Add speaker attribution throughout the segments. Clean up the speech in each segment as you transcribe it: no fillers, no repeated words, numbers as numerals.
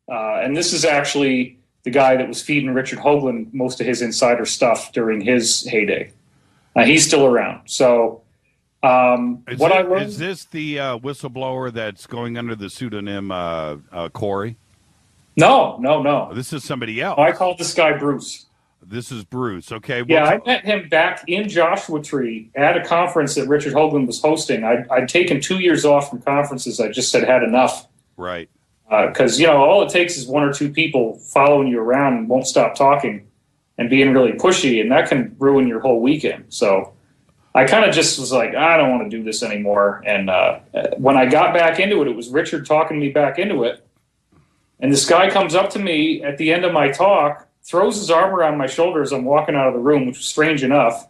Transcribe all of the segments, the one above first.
Speaker 1: And this is actually the guy that was feeding Richard Hoagland most of his insider stuff during his heyday. He's still around. So
Speaker 2: is this the whistleblower that's going under the pseudonym Corey?
Speaker 1: No.
Speaker 2: This is somebody else.
Speaker 1: I call this guy Bruce.
Speaker 2: This is Bruce. Okay.
Speaker 1: Yeah, I met him back in Joshua Tree at a conference that Richard Hoagland was hosting. I'd taken 2 years off from conferences. I just had enough.
Speaker 2: Right.
Speaker 1: Because, all it takes is one or two people following you around and won't stop talking and being really pushy, and that can ruin your whole weekend. So I kind of just was like, I don't want to do this anymore. And when I got back into it, it was Richard talking me back into it. And this guy comes up to me at the end of my talk, throws his arm around my shoulder as I'm walking out of the room, which was strange enough.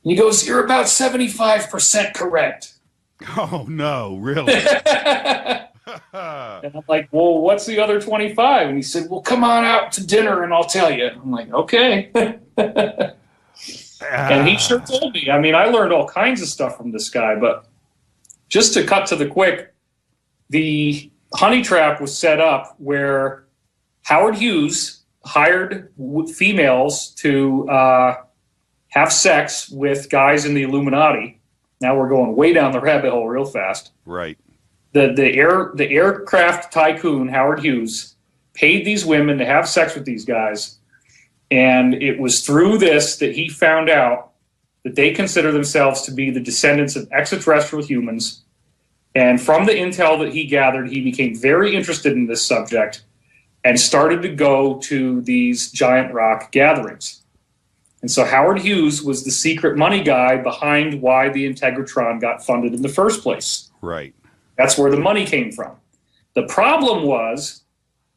Speaker 1: And he goes, "You're about 75% correct."
Speaker 2: Oh, no, really?
Speaker 1: And I'm like, "Well, what's the other 25?" And he said, "Well, come on out to dinner and I'll tell you." I'm like, "Okay." And he sure told me. I mean, I learned all kinds of stuff from this guy, but just to cut to the quick, the honey trap was set up where Howard Hughes hired females to have sex with guys in the Illuminati. Now we're going way down the rabbit hole real fast.
Speaker 2: Right.
Speaker 1: The aircraft tycoon Howard Hughes paid these women to have sex with these guys, and it was through this that he found out that they consider themselves to be the descendants of extraterrestrial humans. And from the intel that he gathered, he became very interested in this subject and started to go to these giant rock gatherings. And so Howard Hughes was the secret money guy behind why the Integratron got funded in the first place.
Speaker 2: Right.
Speaker 1: That's where the money came from. The problem was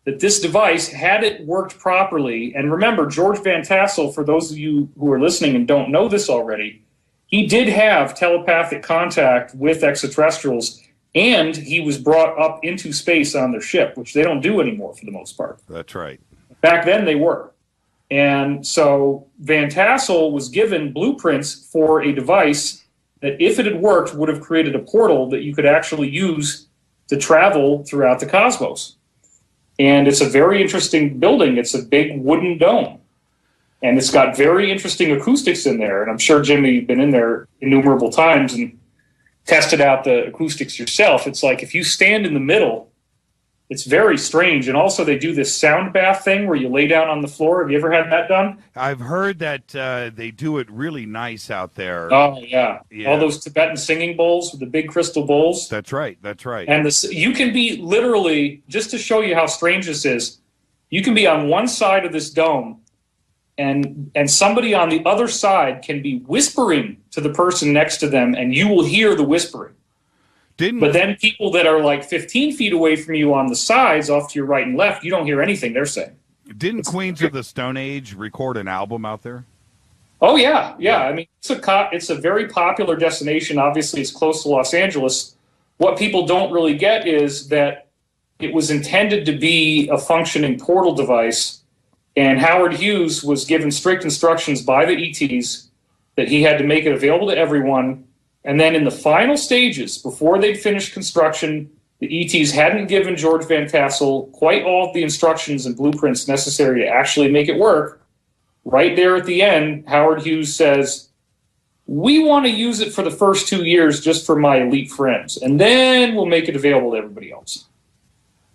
Speaker 1: that this device, had it worked properly, and remember, George Van Tassel, for those of you who are listening and don't know this already, he did have telepathic contact with extraterrestrials, and he was brought up into space on their ship, which they don't do anymore for the most part.
Speaker 2: That's right.
Speaker 1: Back then they were. And so Van Tassel was given blueprints for a device that, if it had worked, would have created a portal that you could actually use to travel throughout the cosmos. And it's a very interesting building. It's a big wooden dome. And it's got very interesting acoustics in there. And I'm sure, Jimmy, you've been in there innumerable times and tested out the acoustics yourself. It's like if you stand in the middle, it's very strange. And also they do this sound bath thing where you lay down on the floor. Have you ever had that done?
Speaker 2: I've heard that they do it really nice out there.
Speaker 1: Oh, yeah. All those Tibetan singing bowls with the big crystal bowls.
Speaker 2: That's right. That's right.
Speaker 1: And you can be literally, just to show you how strange this is, you can be on one side of this dome and somebody on the other side can be whispering to the person next to them, and you will hear the whispering. But then people that are like 15 feet away from you on the sides, off to your right and left, you don't hear anything they're saying.
Speaker 2: Didn't Queens of the Stone Age record an album out there?
Speaker 1: Oh, yeah. I mean, it's a very popular destination. Obviously, it's close to Los Angeles. What people don't really get is that it was intended to be a functioning portal device, and Howard Hughes was given strict instructions by the ETs that he had to make it available to everyone. And then in the final stages, before they'd finished construction, the ETs hadn't given George Van Tassel quite all of the instructions and blueprints necessary to actually make it work. Right there at the end, Howard Hughes says, "We want to use it for the first 2 years just for my elite friends, and then we'll make it available to everybody else."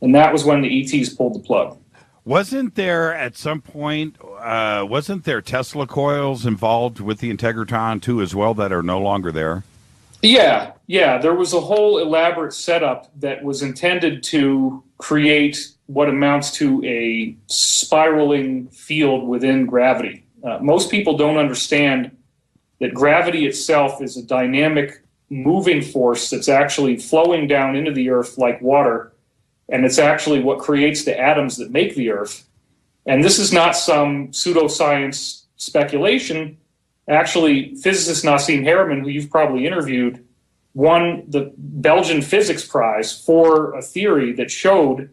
Speaker 1: And that was when the ETs pulled the plug.
Speaker 2: Wasn't there at some point, wasn't there Tesla coils involved with the Integratron too as well that are no longer there?
Speaker 1: Yeah. There was a whole elaborate setup that was intended to create what amounts to a spiraling field within gravity. Most people don't understand that gravity itself is a dynamic moving force that's actually flowing down into the earth like water, and it's actually what creates the atoms that make the earth. And this is not some pseudoscience speculation. Actually, physicist Nassim Haramein, who you've probably interviewed, won the Belgian Physics Prize for a theory that showed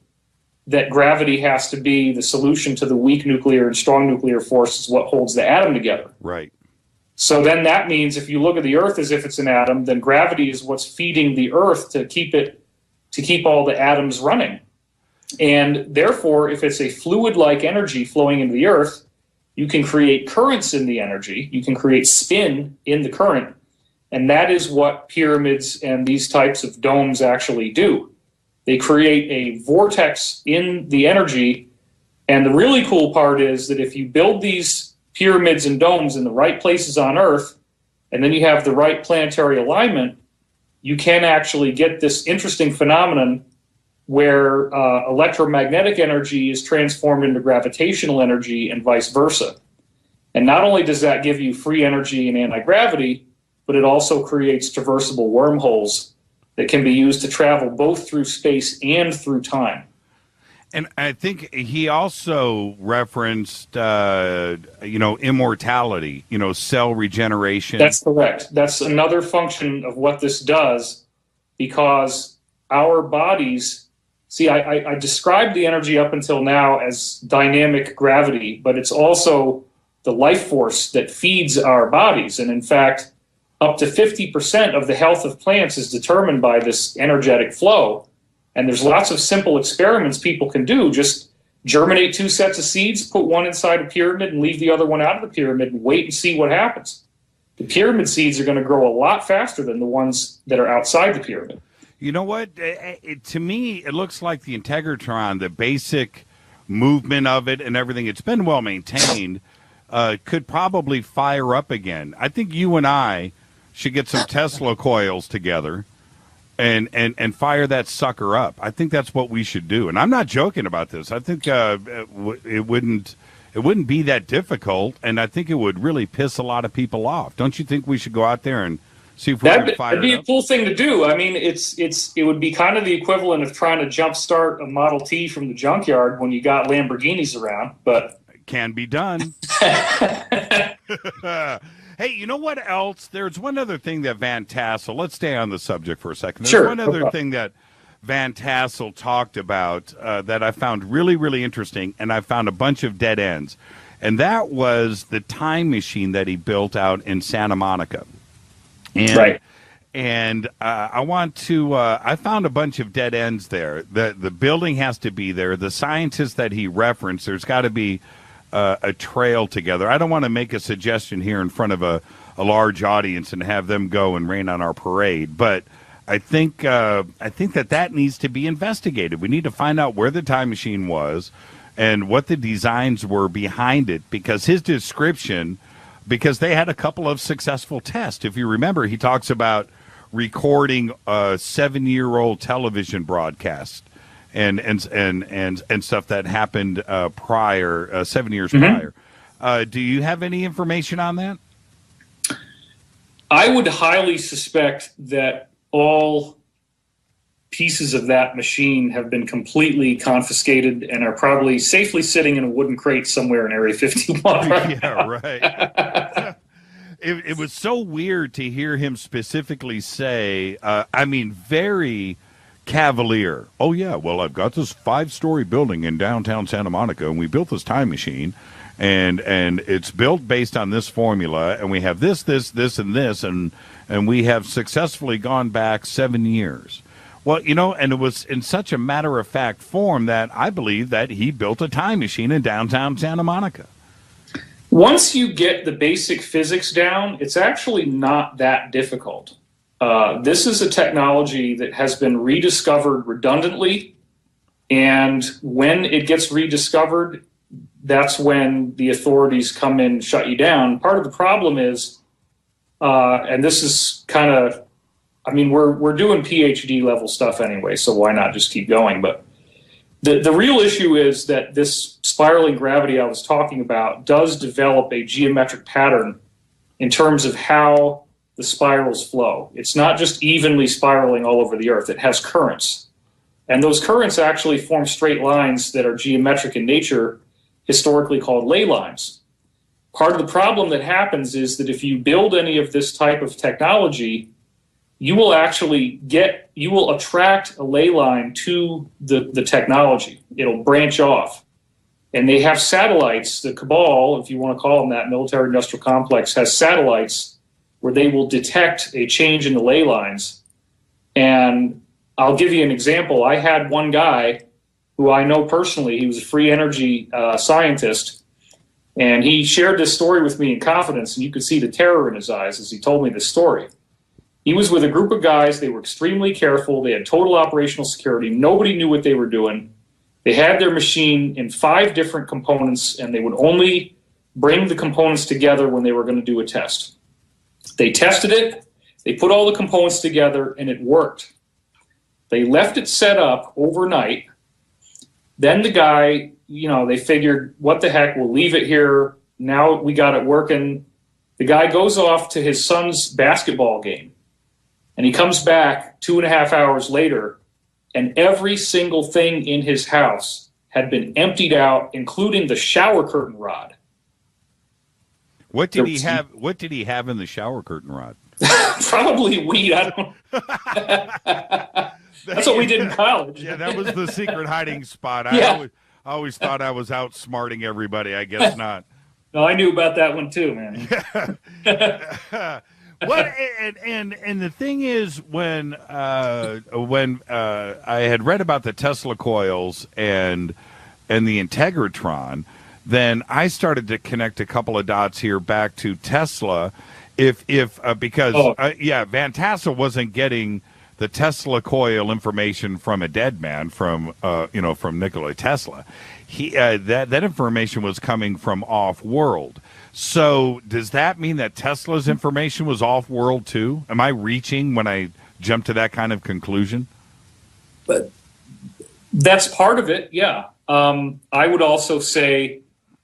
Speaker 1: that gravity has to be the solution to the weak nuclear and strong nuclear forces, what holds the atom together.
Speaker 2: Right.
Speaker 1: So then that means if you look at the Earth as if it's an atom, then gravity is what's feeding the Earth to keep all the atoms running. And therefore, if it's a fluid-like energy flowing into the Earth, you can create currents in the energy. You can create spin in the current. And that is what pyramids and these types of domes actually do. They create a vortex in the energy. And the really cool part is that if you build these pyramids and domes in the right places on Earth, and then you have the right planetary alignment, you can actually get this interesting phenomenon where electromagnetic energy is transformed into gravitational energy and vice versa. And not only does that give you free energy and anti-gravity, but it also creates traversable wormholes that can be used to travel both through space and through time.
Speaker 2: And I think he also referenced, immortality, cell regeneration.
Speaker 1: That's correct. That's another function of what this does, because our bodies, see, I described the energy up until now as dynamic gravity, but it's also the life force that feeds our bodies. And in fact, up to 50% of the health of plants is determined by this energetic flow. And there's lots of simple experiments people can do. Just germinate 2 sets of seeds, put one inside a pyramid and leave the other one out of the pyramid and wait and see what happens. The pyramid seeds are going to grow a lot faster than the ones that are outside the pyramid.
Speaker 2: You know what? To me, it looks like the Integratron, the basic movement of it and everything, it's been well maintained, could probably fire up again. I think you and I should get some Tesla coils together and fire that sucker up. I think that's what we should do. And I'm not joking about this. I think it wouldn't be that difficult, and I think it would really piss a lot of people off. Don't you think we should go out there and see if we can fire it up?
Speaker 1: That'd be a cool thing to do. I mean, it would be kind of the equivalent of trying to jumpstart a Model T from the junkyard when you got Lamborghinis around, but
Speaker 2: it can be done. Hey, you know what else? There's one other thing that Van Tassel, let's stay on the subject for a second. There's one other thing that Van Tassel talked about that I found really, really interesting, and I found a bunch of dead ends. And that was the time machine that he built out in Santa Monica. And,
Speaker 1: right.
Speaker 2: And I found a bunch of dead ends there. The building has to be there. The scientists that he referenced, there's got to be a trail together. I don't want to make a suggestion here in front of a large audience and have them go and rain on our parade, but I think that needs to be investigated. We need to find out where the time machine was and what the designs were behind it, because his description, because they had a couple of successful tests. If you remember, he talks about recording a 7-year-old television broadcast and stuff that happened prior, 7 years prior. Do you have any information on that?
Speaker 1: I would highly suspect that all pieces of that machine have been completely confiscated and are probably safely sitting in a wooden crate somewhere in Area 51.
Speaker 2: Yeah, right. It was so weird to hear him specifically say, very cavalier. Oh, yeah, well, I've got this 5-story building in downtown Santa Monica, and we built this time machine, and it's built based on this formula, and we have this, and this, and we have successfully gone back 7 years. Well, and it was in such a matter-of-fact form that I believe that he built a time machine in downtown Santa Monica.
Speaker 1: Once you get the basic physics down, it's actually not that difficult. This is a technology that has been rediscovered redundantly, and when it gets rediscovered, that's when the authorities come in and shut you down. Part of the problem is, and this is kind of, we're doing PhD level stuff anyway, so why not just keep going? But the real issue is that this spiraling gravity I was talking about does develop a geometric pattern in terms of how the spirals flow. It's not just evenly spiraling all over the Earth. It has currents. And those currents actually form straight lines that are geometric in nature, historically called ley lines. Part of the problem that happens is that if you build any of this type of technology, you will attract a ley line to the technology. It'll branch off. And they have satellites. The cabal, if you want to call them that, military industrial complex, has satellites where they will detect a change in the ley lines. And I'll give you an example. I had one guy who I know personally. He was a free energy scientist, and he shared this story with me in confidence, and you could see the terror in his eyes as he told me this story. He was with a group of guys. They were extremely careful. They had total operational security. Nobody knew what they were doing. They had their machine in 5 different components, and they would only bring the components together when they were going to do a test. They tested it. They put all the components together, and it worked. They left it set up overnight. Then the guy, they figured, what the heck, we'll leave it here. Now we got it working. The guy goes off to his son's basketball game, and he comes back 2.5 hours later, and every single thing in his house had been emptied out, including the shower curtain rod.
Speaker 2: What did he have? What did he have in the shower curtain rod?
Speaker 1: Probably weed. I don't. That's what we did in college.
Speaker 2: Yeah, that was the secret hiding spot.
Speaker 1: Yeah.
Speaker 2: I always thought I was outsmarting everybody. I guess not.
Speaker 1: No, I knew about that one too, man.
Speaker 2: What and the thing is, when I had read about the Tesla coils and the Integratron, then I started to connect a couple of dots here back to Tesla. Because Van Tassel wasn't getting the Tesla coil information from a dead man, from Nikola Tesla. That information was coming from off-world. So does that mean that Tesla's information was off-world too? Am I reaching when I jump to that kind of conclusion?
Speaker 1: But that's part of it, yeah. I would also say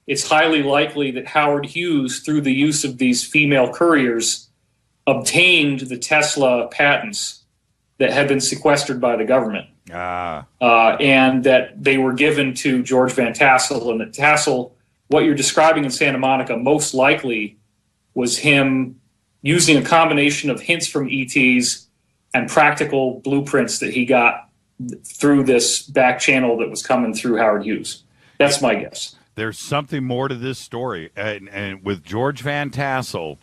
Speaker 1: it's highly likely that Howard Hughes, through the use of these female couriers, obtained the Tesla patents that had been sequestered by the government. And that they were given to George Van Tassel, and that Tassel, what you're describing in Santa Monica, most likely was him using a combination of hints from ETs and practical blueprints that he got through this back channel that was coming through Howard Hughes. That's my guess.
Speaker 2: There's something more to this story. And with George Van Tassel,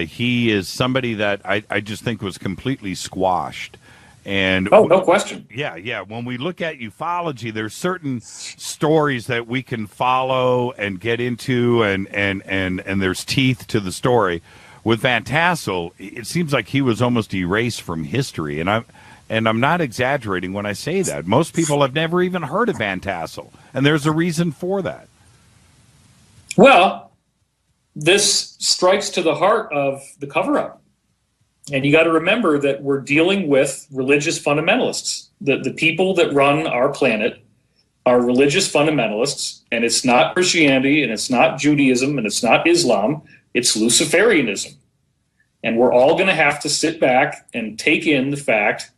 Speaker 2: he is somebody that I just think was completely squashed. And
Speaker 1: no question.
Speaker 2: Yeah. When we look at ufology, there's certain stories that we can follow and get into, and there's teeth to the story. With Van Tassel, it seems like he was almost erased from history, and I'm not exaggerating when I say that. Most people have never even heard of Van Tassel, and there's a reason for that.
Speaker 1: Well, this strikes to the heart of the cover-up. And you got to remember that we're dealing with religious fundamentalists. The people that run our planet are religious fundamentalists, and it's not Christianity, and it's not Judaism, and it's not Islam. It's Luciferianism. And we're all going to have to sit back and take in the fact,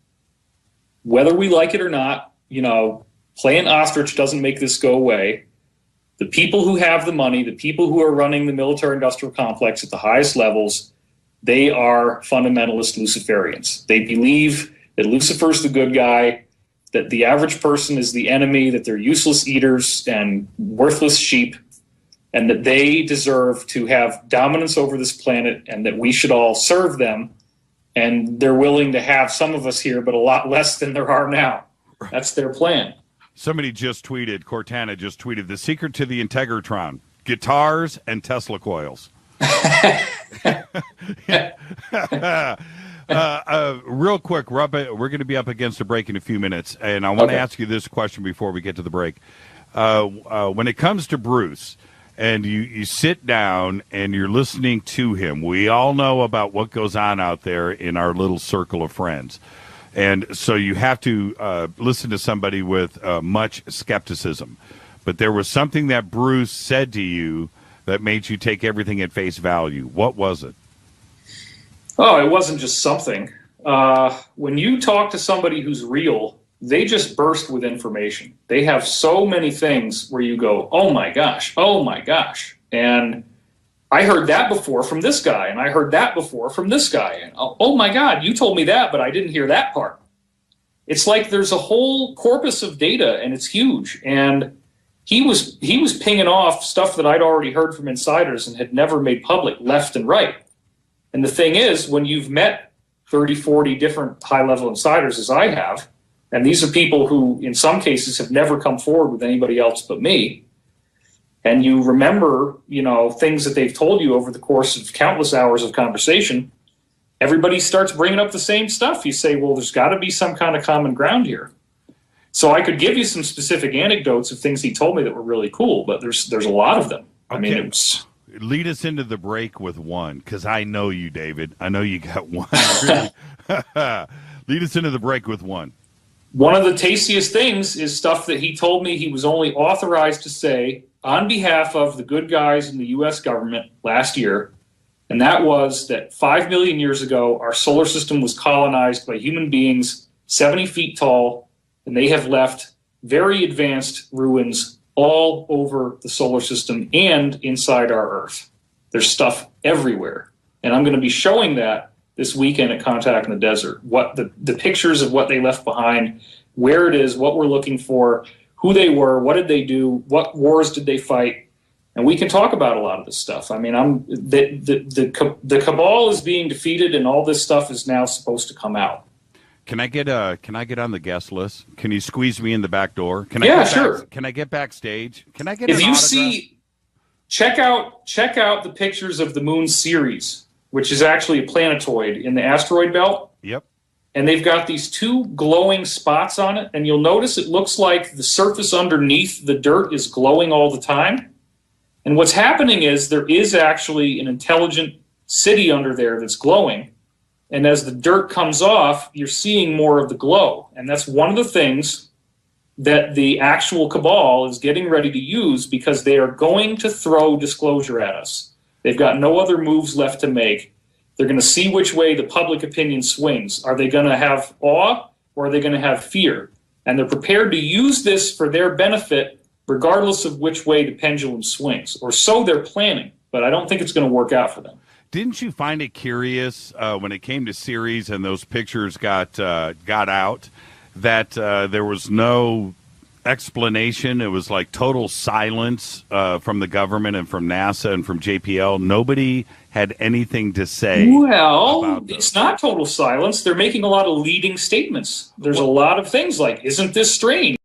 Speaker 1: whether we like it or not, playing ostrich doesn't make this go away. The people who have the money, the people who are running the military-industrial complex at the highest levels, they are fundamentalist Luciferians. They believe that Lucifer's the good guy, that the average person is the enemy, that they're useless eaters and worthless sheep, and that they deserve to have dominance over this planet, and that we should all serve them. And they're willing to have some of us here, but a lot less than there are now. That's their plan.
Speaker 2: Somebody just tweeted, Cortana just tweeted, the secret to the Integratron, guitars and Tesla coils. Real quick, we're going to be up against a break in a few minutes, and I want to ask you this question before we get to the break. When it comes to Bruce, and you sit down and you're listening to him, we all know about what goes on out there in our little circle of friends. And so you have to listen to somebody with much skepticism. But there was something that Bruce said to you that made you take everything at face value. What was it?
Speaker 1: Oh, it wasn't just something. When you talk to somebody who's real, they just burst with information. They have so many things where you go, oh my gosh. And I heard that before from this guy, and I heard that before from this guy. And oh my God, you told me that, but I didn't hear that part. It's like there's a whole corpus of data, and it's huge. And he was pinging off stuff that I'd already heard from insiders and had never made public, left and right. And the thing is, when you've met 30, 40 different high-level insiders, as I have, And these are people who, in some cases, have never come forward with anybody else but me. And you remember, things that they've told you over the course of countless hours of conversation. Everybody starts bringing up the same stuff. You say, well, there's got to be some kind of common ground here. So I could give you some specific anecdotes of things he told me that were really cool, but there's a lot of them.
Speaker 2: Okay.
Speaker 1: I mean, it was...
Speaker 2: Lead us into the break with one, because I know you, David. I know you got one. Lead us into the break with one.
Speaker 1: One of the tastiest things is stuff that he told me he was only authorized to say on behalf of the good guys in the U.S. government last year, and that was that 5 million years ago, our solar system was colonized by human beings 70 feet tall, and they have left very advanced ruins all over the solar system and inside our Earth. There's stuff everywhere. And I'm going to be showing that this weekend at Contact in the Desert, what the pictures of what they left behind, where it is, what we're looking for, who they were, what did they do, what wars did they fight, and we can talk about a lot of this stuff. I mean, the cabal is being defeated, and all this stuff is now supposed to come out.
Speaker 2: Can I get on the guest list? Can you squeeze me in the back door?
Speaker 1: Sure.
Speaker 2: Can I get backstage? Can I get?
Speaker 1: If
Speaker 2: an
Speaker 1: you
Speaker 2: autograph?
Speaker 1: see, check out the pictures of the Moon Ceres, which is actually a planetoid in the asteroid belt.
Speaker 2: Yep.
Speaker 1: And they've got these two glowing spots on it, and you'll notice it looks like the surface underneath the dirt is glowing all the time. And what's happening is there is actually an intelligent city under there that's glowing. And as the dirt comes off, you're seeing more of the glow. And that's one of the things that the actual cabal is getting ready to use, because they are going to throw disclosure at us. They've got no other moves left to make. They're going to see which way the public opinion swings. Are they going to have awe, or are they going to have fear? And they're prepared to use this for their benefit, regardless of which way the pendulum swings. Or so they're planning. But I don't think it's going to work out for them.
Speaker 2: Didn't you find it curious when it came to Ceres and those pictures got out that there was no explanation? It was like total silence from the government and from NASA and from JPL. Nobody had anything to say.
Speaker 1: Well, it's not total silence. They're making a lot of leading statements. There's a lot of things like, isn't this strange?